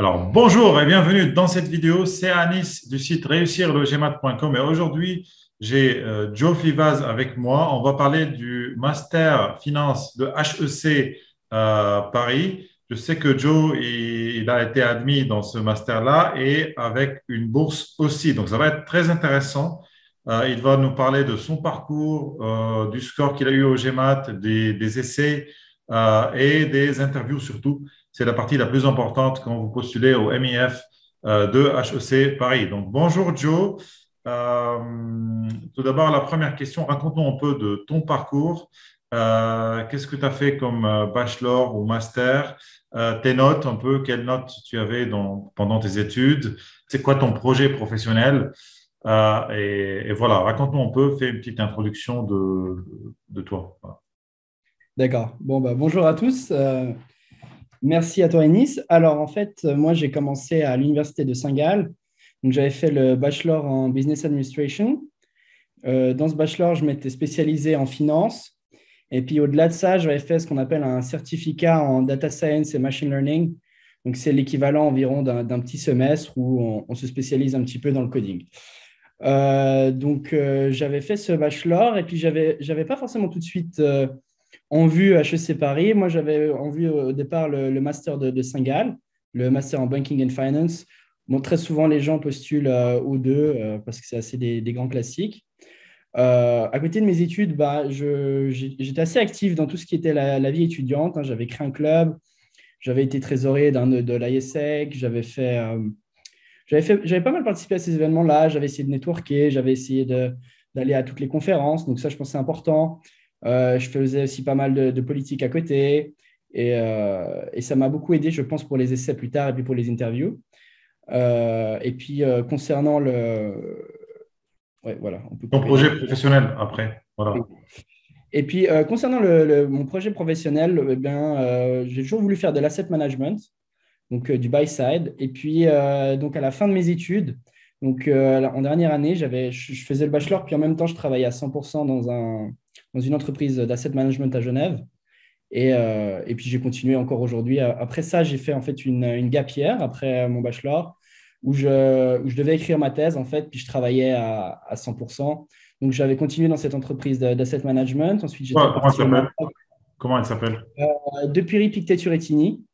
Alors, bonjour et bienvenue dans cette vidéo. C'est Anis du site réussirlegmat.com et aujourd'hui, j'ai Joe Fivaz avec moi. On va parler du Master Finance de HEC Paris. Je sais que Joe, il a été admis dans ce master-là et avec une bourse aussi. Donc, ça va être très intéressant. Il va nous parler de son parcours, du score qu'il a eu au GMAT, des essais et des interviews surtout. C'est la partie la plus importante quand vous postulez au MIF de HEC Paris. Donc, bonjour Joe. Euh, Tout d'abord, la première question, raconte-nous un peu de ton parcours. Qu'est-ce que tu as fait comme bachelor ou master? Tes notes, un peu, quelles notes tu avais pendant tes études? C'est quoi ton projet professionnel? Et voilà, raconte-nous un peu, fais une petite introduction de toi. Voilà. D'accord. Bonjour à tous. Merci à toi, Enis. Alors, en fait, moi, j'ai commencé à l'université de Saint-Gall. Donc, j'avais fait le bachelor en business administration. Dans ce bachelor, je m'étais spécialisé en finance. Et puis, au-delà de ça, j'avais fait ce qu'on appelle un certificat en data science et machine learning. Donc, c'est l'équivalent environ d'un petit semestre où on se spécialise un petit peu dans le coding. J'avais fait ce bachelor et puis j'avais pas forcément tout de suite en vue HEC Paris. Moi, j'avais en vue au départ le master de Saint-Gall, le master en banking and finance. Bon, très souvent, les gens postulent aux deux parce que c'est assez des grands classiques. À côté de mes études, j'étais assez actif dans tout ce qui était la vie étudiante, hein. J'avais créé un club, j'avais été trésorier de l'ISEC, j'avais pas mal participé à ces événements-là. J'avais essayé de networker, j'avais essayé d'aller à toutes les conférences. Donc ça, je pense que c'est important. Je faisais aussi pas mal de politique à côté. Et ça m'a beaucoup aidé, je pense, pour les essais plus tard et puis pour les interviews. Concernant le... Ouais, voilà, on peut Ton couper là. projet professionnel après, Oui. voilà. Et puis, concernant mon projet professionnel, j'ai toujours voulu faire de l'asset management, donc du buy side. Et puis, donc à la fin de mes études, en dernière année, je faisais le bachelor, puis en même temps, je travaillais à 100% dans une entreprise d'asset management à Genève. Et puis, j'ai continué encore aujourd'hui. Après ça, j'ai fait en fait une gap year après mon bachelor, où je devais écrire ma thèse, en fait, puis je travaillais à 100%. Donc, j'avais continué dans cette entreprise d'asset management. Ensuite, j'étais Comment elle parti au Maroc, s'appelle? Comment elle s'appelle? depuis Pictet-sur-Etigny.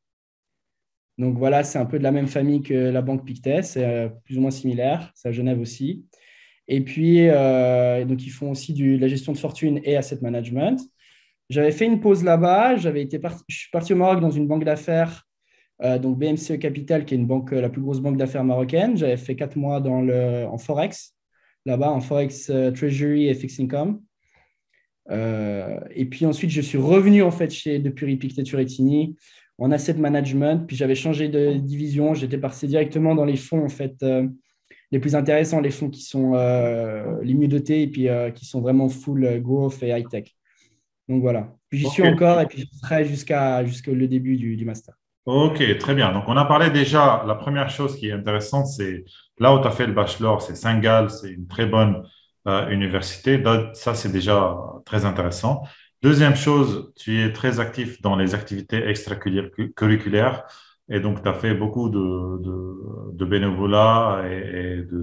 Donc voilà, c'est un peu de la même famille que la banque Pictet, c'est plus ou moins similaire, c'est à Genève aussi. Et puis, donc ils font aussi de la gestion de fortune et asset management. J'avais fait une pause là-bas, je suis parti au Maroc dans une banque d'affaires, donc BMCE Capital, qui est une banque, la plus grosse banque d'affaires marocaine. J'avais fait 4 mois en Forex, là-bas, en Forex Treasury et Fixed Income. Et puis ensuite, je suis revenu en fait chez Depury Pictet-sur-Etigny en asset management. Puis j'avais changé de division. J'étais passé directement dans les fonds en fait les plus intéressants, les fonds qui sont les mieux dotés et puis qui sont vraiment full growth et high tech. Donc voilà. Puis j'y suis Ok, encore et puis je serai jusqu'au le début du master. ok, très bien. Donc, on a parlé déjà, la première chose qui est intéressante, c'est là où tu as fait le bachelor, c'est Saint-Gall, c'est une très bonne université. Ça, c'est déjà très intéressant. Deuxième chose, tu es très actif dans les activités extracurriculaires et donc tu as fait beaucoup de bénévolat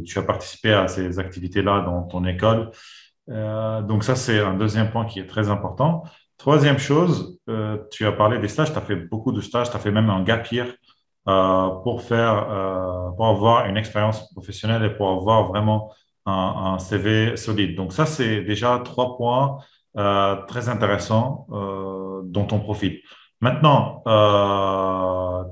tu as participé à ces activités-là dans ton école. Donc ça, c'est un deuxième point qui est très important. Troisième chose, tu as parlé des stages, tu as fait beaucoup de stages, tu as fait même un gap year pour avoir une expérience professionnelle et pour avoir vraiment un CV solide. Donc ça, c'est déjà trois points très intéressants dans ton profil. Maintenant,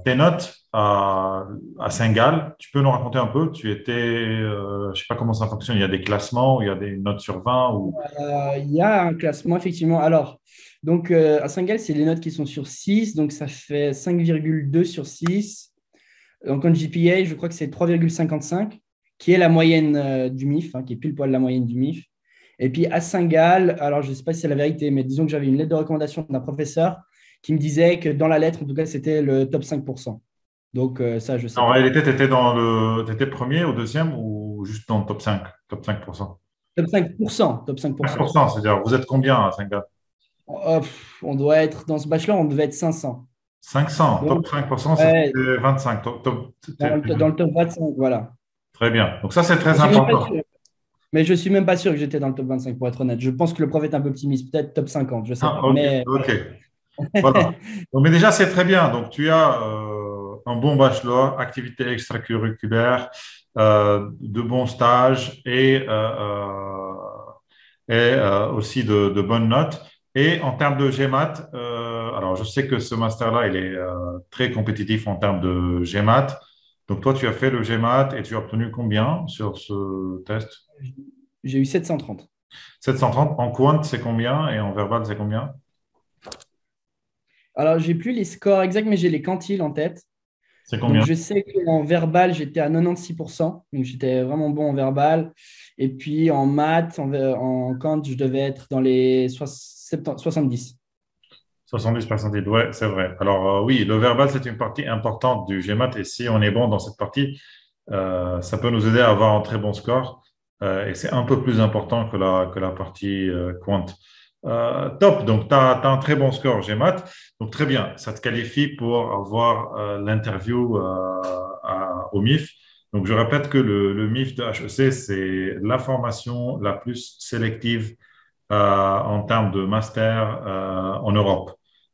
tes notes à Saint-Gall, tu peux nous raconter un peu, tu étais, je sais pas comment ça fonctionne, il y a des classements, ou il y a des notes sur 20 ou... Il y a un classement, effectivement. Alors, à Saint-Gall, c'est les notes qui sont sur 6, donc ça fait 5,2 sur 6. Donc, en GPA, je crois que c'est 3,55, qui est la moyenne du MIF, hein, qui est pile poil la moyenne du MIF. Et puis, à Saint-Gall, alors je ne sais pas si c'est la vérité, mais disons que j'avais une lettre de recommandation d'un professeur qui me disait que dans la lettre, en tout cas, c'était le top 5%. Donc, ça, je ne sais En pas. réalité, t'étais premier ou deuxième ou juste dans le top 5%? Top 5%, top 5%. 5%, c'est-à-dire, vous êtes combien à Saint-Gall? On doit être, dans ce bachelor, on devait être 500. 500, Donc, top 5%, ouais, c'était 25. dans le top 25, voilà. Très bien. Donc ça, c'est Je très suis même pas important. sûr. Mais je suis même pas sûr que j'étais dans le top 25, pour être honnête. Je pense que le prof est un peu optimiste, peut-être top 50, je sais Ah, pas. ok, Mais ok. Voilà. Donc, mais déjà, c'est très bien. Donc, tu as un bon bachelor, activité extracurriculaire, de bons stages et aussi de bonnes notes. Et en termes de GMAT, alors je sais que ce master-là, il est très compétitif en termes de GMAT. Donc, toi, tu as fait le GMAT et tu as obtenu combien sur ce test? j'ai eu 730. 730. En quant, c'est combien? Et en verbal, c'est combien? Alors, j'ai plus les scores exacts, mais j'ai les quantiles en tête. C'est Donc, combien? je sais qu'en verbal, j'étais à 96%. Donc, j'étais vraiment bon en verbal. Et puis, en maths, en quant, je devais être dans les 70. 70 percentiles, ouais, c'est vrai. Alors, oui, le verbal, c'est une partie importante du GMAT. Et si on est bon dans cette partie, ça peut nous aider à avoir un très bon score. Et c'est un peu plus important que la partie quant. Top, donc tu as, un très bon score GMAT. Donc, très bien, ça te qualifie pour avoir l'interview au MIF. Donc, je répète que le MIF de HEC, c'est la formation la plus sélective en termes de master en Europe.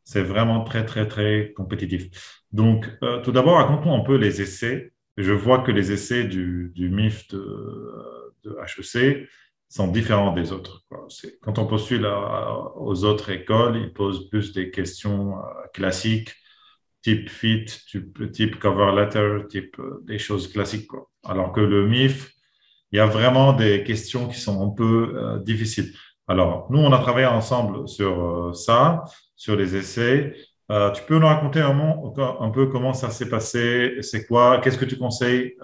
C'est vraiment très, très, très compétitif. Donc, tout d'abord, raconte-nous un peu les essais. Je vois que les essais du MIF de HEC sont différents des autres, quoi. Quand on postule aux autres écoles, ils posent plus des questions classiques, type fit, type cover letter, type des choses classiques, quoi. Alors que le MIF, il y a vraiment des questions qui sont un peu difficiles. Alors, nous, on a travaillé ensemble sur ça, sur les essais. Tu peux nous raconter un peu comment ça s'est passé? C'est quoi? Qu'est-ce que tu conseilles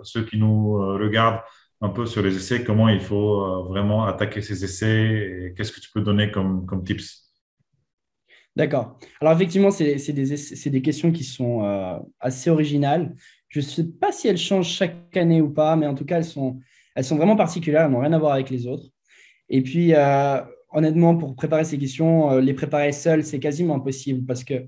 ceux qui nous regardent un peu sur les essais? Comment il faut vraiment attaquer ces essais? Et qu'est-ce que tu peux donner comme tips? D'accord. Alors, effectivement, c'est des questions qui sont assez originales. Je ne sais pas si elles changent chaque année ou pas, mais en tout cas, elles sont vraiment particulières. Elles n'ont rien à voir avec les autres. Et puis, honnêtement, pour préparer ces questions, les préparer seul, c'est quasiment impossible parce que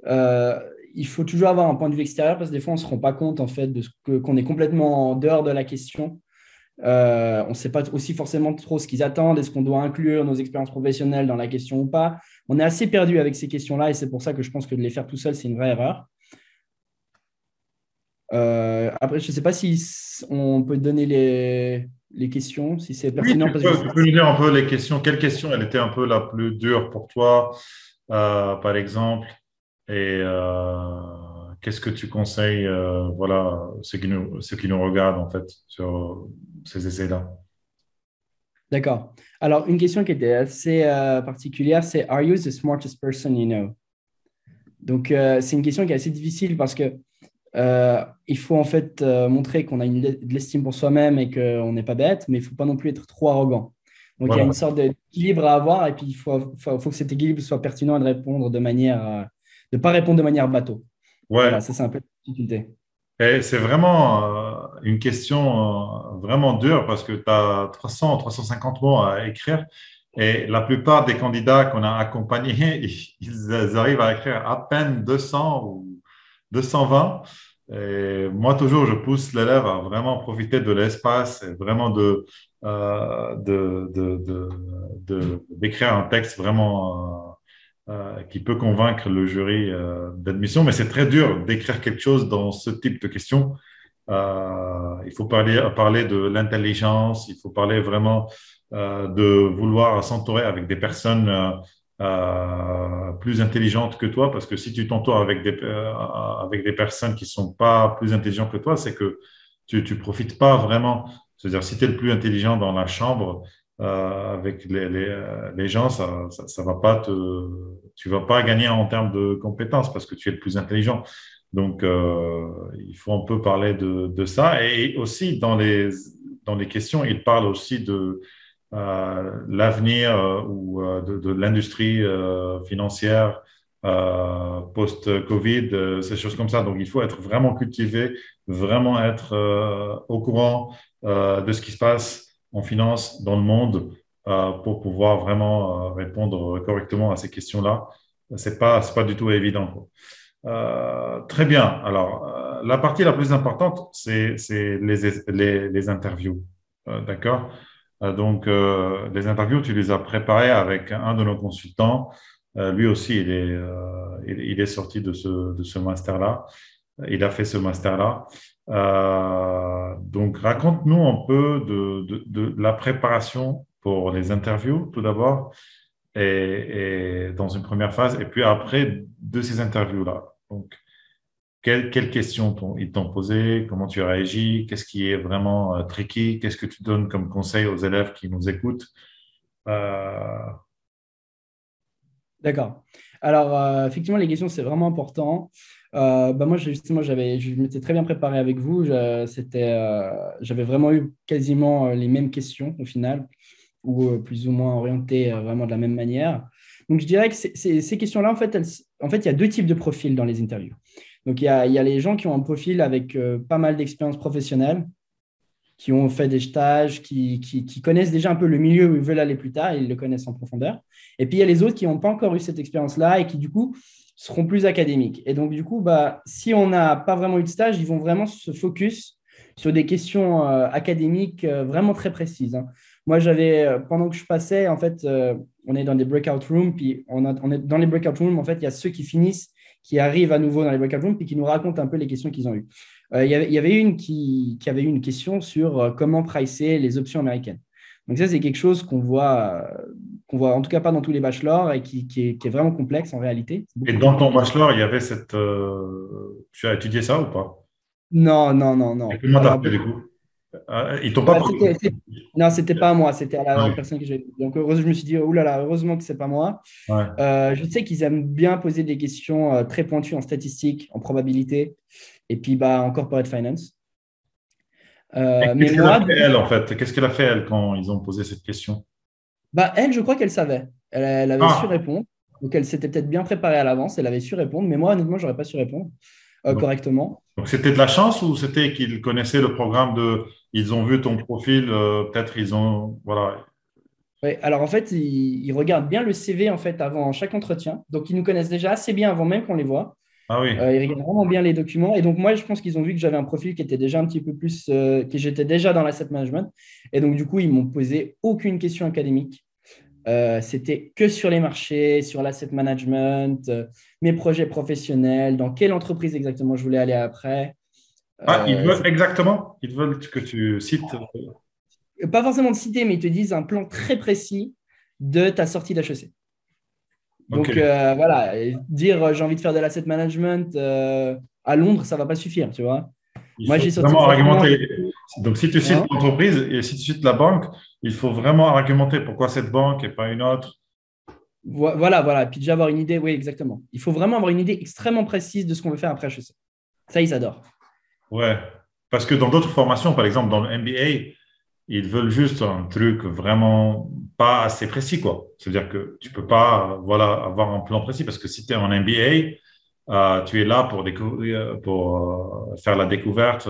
euh, il faut toujours avoir un point de vue extérieur parce que des fois, on ne se rend pas compte en fait qu'on est complètement en dehors de la question. On ne sait pas aussi forcément trop ce qu'ils attendent. Est-ce qu'on doit inclure nos expériences professionnelles dans la question ou pas? On est assez perdu avec ces questions-là et c'est pour ça que je pense que de les faire tout seul, c'est une vraie erreur. Après, je ne sais pas si on peut donner les questions, si c'est Oui, pertinent parce que je sais tu pas peux nous dire un peu les questions. Quelle question, elle était un peu la plus dure pour toi, par exemple? Et qu'est-ce que tu conseilles, voilà, ceux qui nous regardent, en fait, sur ces essais-là? D'accord. Alors, une question qui était assez particulière, c'est Are you the smartest person you know? Donc, c'est une question qui est assez difficile parce que il faut en fait montrer qu'on a de l'estime pour soi-même et qu'on n'est pas bête, mais il ne faut pas non plus être trop arrogant. Donc, il y a une Voilà. sorte d'équilibre à avoir et puis faut que cet équilibre soit pertinent et de répondre de manière, de pas répondre de manière bateau. Ouais. Voilà, ça c'est un peu la difficulté. Et c'est vraiment une question vraiment dure parce que tu as 350 mots à écrire et la plupart des candidats qu'on a accompagnés, ils arrivent à écrire à peine 200 ou 220. Et moi, toujours, je pousse l'élève à vraiment profiter de l'espace et vraiment d'écrire un texte vraiment qui peut convaincre le jury d'admission, mais c'est très dur d'écrire quelque chose dans ce type de questions. Il faut parler de l'intelligence, il faut parler vraiment de vouloir s'entourer avec des personnes plus intelligentes que toi, parce que si tu t'entoures avec des personnes qui ne sont pas plus intelligentes que toi, c'est que tu ne profites pas vraiment. C'est-à-dire, si tu es le plus intelligent dans la chambre, avec les gens, ça va pas tu vas pas gagner en termes de compétences parce que tu es le plus intelligent. Donc, il faut un peu parler de ça. Et aussi, dans les questions, il parle aussi de l'avenir ou de l'industrie financière post-Covid, ces choses comme ça. Donc, il faut être vraiment cultivé, vraiment être au courant de ce qui se passe en finance dans le monde pour pouvoir vraiment répondre correctement à ces questions-là. c'est pas du tout évident, quoi. Très bien. Alors, la partie la plus importante, c'est les interviews. D'accord? Les interviews, tu les as préparées avec un de nos consultants. Lui aussi, il est sorti de ce master-là. Il a fait ce master-là. Donc, raconte-nous un peu de la préparation pour les interviews, tout d'abord, et dans une première phase, et puis après, de ces interviews-là. Donc, quelles questions ils t'ont posées? Comment tu réagis? Qu'est-ce qui est vraiment tricky? Qu'est-ce que tu donnes comme conseil aux élèves qui nous écoutent? Euh, D'accord. Alors, effectivement, les questions, c'est vraiment important. Moi, justement, je m'étais très bien préparé avec vous. J'avais vraiment eu quasiment les mêmes questions au final, ou plus ou moins orientées vraiment de la même manière. Donc, je dirais que ces questions-là, en fait, il y a deux types de profils dans les interviews. Donc, il y a les gens qui ont un profil avec pas mal d'expérience professionnelle, qui ont fait des stages, qui connaissent déjà un peu le milieu où ils veulent aller plus tard, et ils le connaissent en profondeur. Et puis, il y a les autres qui n'ont pas encore eu cette expérience-là et qui, du coup, seront plus académiques. Et donc, du coup, si on n'a pas vraiment eu de stage, ils vont vraiment se focus sur des questions académiques vraiment très précises, hein. Moi, pendant que je passais, en fait, on est dans des breakout rooms, puis on est dans les breakout rooms, en fait, il y a ceux qui finissent, qui arrivent à nouveau dans les breakout rooms, puis qui nous racontent un peu les questions qu'ils ont eues. Il y avait une qui avait eu une question sur comment pricer les options américaines. Donc ça, c'est quelque chose qu'on voit en tout cas pas dans tous les bachelors et qui est vraiment complexe en réalité. C'est et beaucoup plus dans ton compliqué. bachelor, il y avait tu as étudié ça ou pas? Non, non, non, Et non. comment tu as Alors, fait du coup? Ils t'ont pas bah, posé. non, c'était pas moi, c'était à la Ouais, personne que j'ai. Donc, heureusement, je me suis dit, oh là là, heureusement que c'est pas moi. ouais. Je sais qu'ils aiment bien poser des questions très pointues en statistique, en probabilité, et puis en corporate finance. Et Mais qu'est-ce qu'elle a moi, fait, elle, en fait? Qu'est-ce qu'elle a fait, elle, quand ils ont posé cette question? elle, je crois qu'elle savait. Elle avait su Ah, répondre. Donc, elle s'était peut-être bien préparée à l'avance. Elle avait su répondre. Mais moi, honnêtement, j'aurais pas su répondre donc correctement. donc c'était de la chance ou c'était qu'ils connaissaient le programme ils ont vu ton profil, peut-être ils ont, voilà. Ouais, alors, en fait, ils regardent bien le CV en fait, avant chaque entretien. Donc, ils nous connaissent déjà assez bien avant même qu'on les voit. Ah oui, Ils regardent vraiment bien les documents. Et donc, moi, je pense qu'ils ont vu que j'avais un profil qui était déjà un petit peu plus, que j'étais déjà dans l'asset management. Et donc, du coup, ils m'ont posé aucune question académique. C'était que sur les marchés, sur l'asset management, mes projets professionnels, dans quelle entreprise exactement je voulais aller après. ah, ils Euh, veulent exactement, ils veulent que tu cites. Pas forcément de citer, mais ils te disent un plan très précis de ta sortie d'HEC. Ok, Donc voilà, et dire j'ai envie de faire de l'asset management à Londres, ça ne va pas suffire, tu vois. il Moi, faut j'ai sorti vraiment exactement. argumenter. Donc, si tu cites Hein. l'entreprise et si tu cites la banque, il faut vraiment argumenter pourquoi cette banque et pas une autre. Voilà, voilà. Puis déjà avoir une idée, oui, exactement. Il faut vraiment avoir une idée extrêmement précise de ce qu'on veut faire après HEC. Ça, ils adorent. Ouais, parce que dans d'autres formations, par exemple dans le MBA, ils veulent juste un truc vraiment pas assez précis, quoi. C'est-à-dire que tu peux pas, voilà, avoir un plan précis parce que si tu es en MBA, tu es là pour découvrir, pour faire la découverte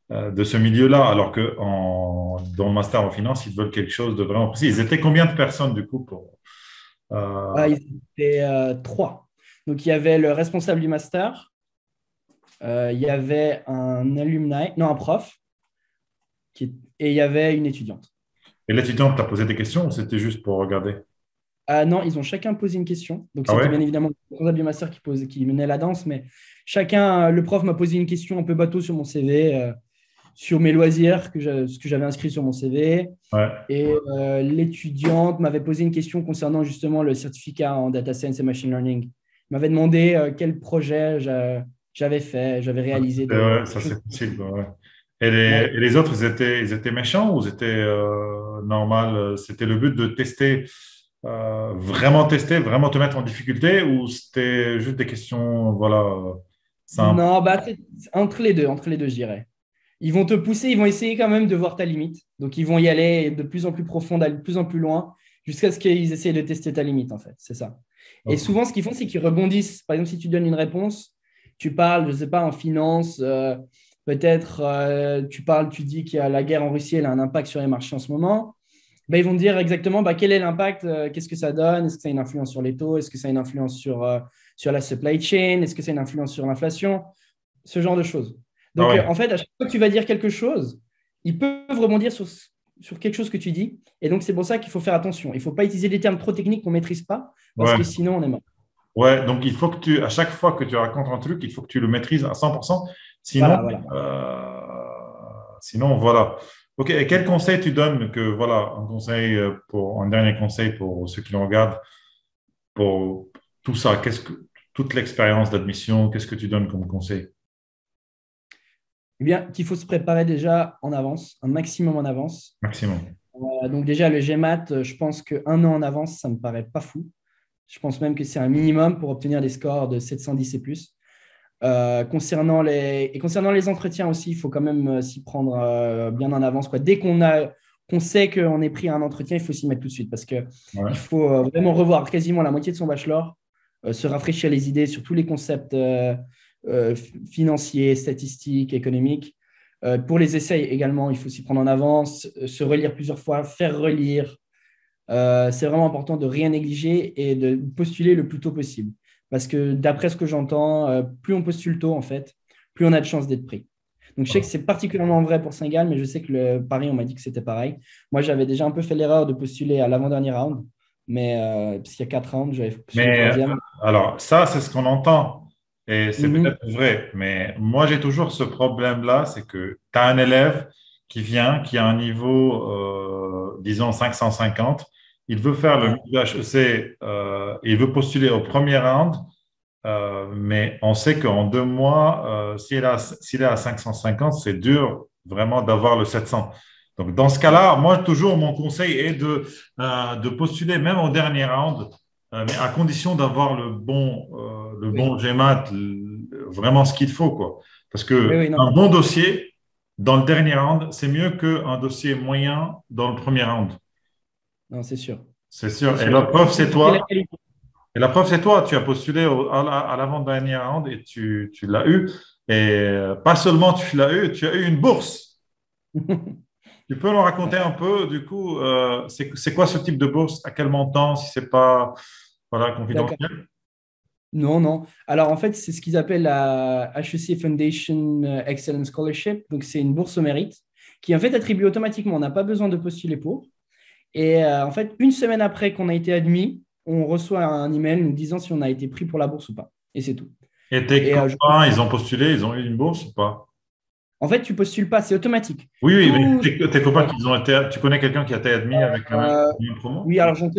de ce milieu-là, alors que dans le master en finance, ils veulent quelque chose de vraiment précis. Ils étaient combien de personnes du coup euh, Ils étaient trois. Donc, il y avait le responsable du master, il y avait un alumni, non, un prof, et il y avait une étudiante. et l'étudiante t'a posé des questions ou c'était juste pour regarder? Non, ils ont chacun posé une question. Donc, Ah c'était bien ouais? évidemment le responsable du master qui menait la danse, mais chacun, le prof m'a posé une question un peu bateau sur mon CV, sur mes loisirs, ce que j'avais inscrit sur mon CV. Ouais. Et l'étudiante m'avait posé une question concernant justement le certificat en data science et machine learning. Il m'avait demandé quel projet j'avais fait, j'avais réalisé Ouais, des ça choses. c'est possible. Ouais. Et Ouais. les autres, ils étaient méchants ou c'était normal? C'était le but de tester, vraiment tester, vraiment te mettre en difficulté ou c'était juste des questions, voilà, simples? Non, c'est entre les deux, je dirais. Ils vont te pousser, ils vont essayer quand même de voir ta limite. Donc, ils vont y aller de plus en plus profond, d'aller de plus en plus loin, jusqu'à ce qu'ils essayent de tester ta limite, en fait. C'est ça. Et Ok. souvent, ce qu'ils font, c'est qu'ils rebondissent. Par exemple, si tu donnes une réponse, tu parles, je ne sais pas, en finance, peut-être tu dis que la guerre en Russie, elle a un impact sur les marchés en ce moment. Ils vont te dire exactement quel est l'impact, qu'est-ce que ça donne, est-ce que ça a une influence sur les taux, est-ce que ça a une influence sur la supply chain, est-ce que ça a une influence sur l'inflation, ce genre de choses. Ah Donc, ouais. en fait, à chaque fois que tu vas dire quelque chose, ils peuvent rebondir sur quelque chose que tu dis. Et donc, c'est pour ça qu'il faut faire attention. Il ne faut pas utiliser des termes trop techniques qu'on ne maîtrise pas, parce Ouais. que sinon, on est mort. Ouais, donc il faut que à chaque fois que tu racontes un truc, il faut que tu le maîtrises à 100%. Sinon, Voilà, voilà. sinon voilà. Ok, et quel conseil tu donnes voilà, un dernier conseil pour ceux qui nous regardent, pour tout ça, toute l'expérience d'admission, qu'est-ce que tu donnes comme conseil? Eh bien, qu'il faut se préparer déjà en avance, un maximum en avance. Maximum. Donc, déjà, le GMAT, je pense qu'un an en avance, ça ne me paraît pas fou. Je pense même que c'est un minimum pour obtenir des scores de 710 et plus. Concernant les entretiens aussi, il faut quand même s'y prendre bien en avance, quoi. Dès qu'on sait qu'on est pris à un entretien, il faut s'y mettre tout de suite parce qu'il Ouais. faut vraiment revoir quasiment la moitié de son bachelor, se rafraîchir les idées sur tous les concepts financiers, statistiques, économiques. Pour les essais également, il faut s'y prendre en avance, se relire plusieurs fois, faire relire. C'est vraiment important de rien négliger et de postuler le plus tôt possible. Parce que d'après ce que j'entends, plus on postule tôt, en fait, plus on a de chances d'être pris. Donc, je sais que c'est particulièrement vrai pour Saint-Gall, mais je sais que le Paris, on m'a dit que c'était pareil. Moi, j'avais déjà un peu fait l'erreur de postuler à l'avant-dernier round, mais parce qu'il y a 4 rounds, j'avais postulé au Mais troisième. alors, ça, c'est ce qu'on entend et c'est Mhm. peut-être vrai. Mais moi, j'ai toujours ce problème-là, c'est que tu as un élève qui vient, qui a un niveau, disons, 550. Il veut faire le Ouais. HEC, il veut postuler au premier round, mais on sait qu'en 2 mois, s'il est à 550, c'est dur vraiment d'avoir le 700. Donc, dans ce cas-là, moi, toujours, mon conseil est de postuler même au dernier round, mais à condition d'avoir le Oui. bon GMAT, vraiment ce qu'il faut, quoi. Parce Oui, que oui, non, un bon dossier dans le dernier round, c'est mieux qu'un dossier moyen dans le premier round. non, c'est sûr. C'est C'est sûr. Et sûr. la preuve, c'est C'est la toi. qualité. Et la preuve, c'est toi, tu as postulé à l'avant-dernier round et tu l'as eu. Et pas seulement tu l'as eu, tu as eu une bourse. Tu peux nous raconter un peu, du coup, c'est quoi ce type de bourse? À quel montant, si c'est pas voilà, D'accord. confidentiel? Non, non. Alors, en fait, c'est ce qu'ils appellent la HEC Foundation Excellence Scholarship. Donc, c'est une bourse au mérite qui, en fait, attribue automatiquement. On n'a pas besoin de postuler pour. Et en fait, une semaine après qu'on a été admis, on reçoit un email nous disant si on a été pris pour la bourse ou pas. Et c'est tout. Et tes Et copains, ils ont postulé, ils ont eu une bourse ou pas? en fait, tu postules pas, c'est automatique. Oui, oui, mais Tout, tes copains qui ont été, tu connais quelqu'un qui a été admis avec euh, la même promo? oui, alors j'en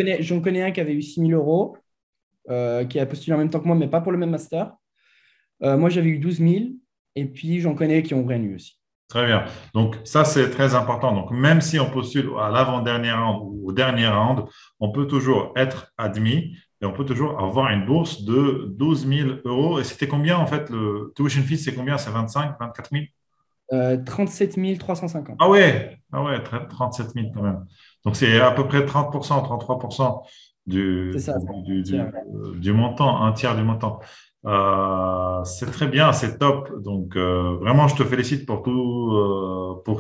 connais un qui avait eu 6 000 euros, qui a postulé en même temps que moi, mais pas pour le même master. Moi, j'avais eu 12 000. Et puis, j'en connais qui ont rien eu aussi. Très bien. Donc, ça, c'est très important. Donc, même si on postule à l'avant-dernier round ou au dernier round, on peut toujours être admis et on peut toujours avoir une bourse de 12 000 euros. Et c'était combien, en fait, le tuition fee, c'est combien? C'est 25, 24 000? 37 350. Ah ouais, 37 000 quand même. Donc, c'est à peu près 30%, 33% C'est du, ça. du, du, Tiens. du montant, un tiers du montant. C'est très bien, c'est top. Donc, vraiment, je te félicite pour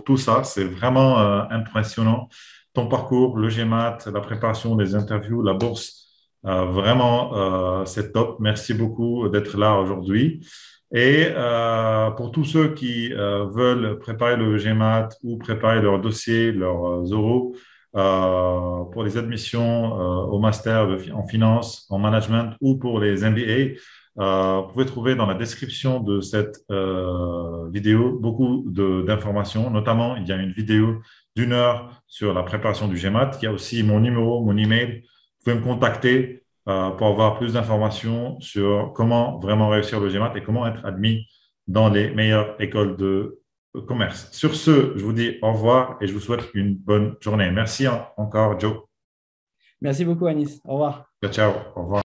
tout ça. C'est vraiment impressionnant. Ton parcours, le GMAT, la préparation des interviews, la bourse, vraiment, c'est top. Merci beaucoup d'être là aujourd'hui. Et pour tous ceux qui veulent préparer le GMAT ou préparer leur dossier, leurs oraux, pour les admissions au master en finance, en management ou pour les MBA, vous pouvez trouver dans la description de cette vidéo beaucoup d'informations. Notamment, il y a une vidéo d'1 heure sur la préparation du GMAT. Il y a aussi mon numéro, mon email. Vous pouvez me contacter pour avoir plus d'informations sur comment vraiment réussir le GMAT et comment être admis dans les meilleures écoles de commerce. Sur ce, je vous dis au revoir et je vous souhaite une bonne journée. Merci encore, Joe. Merci beaucoup, Anis. Au revoir. Ciao, ciao. Au revoir.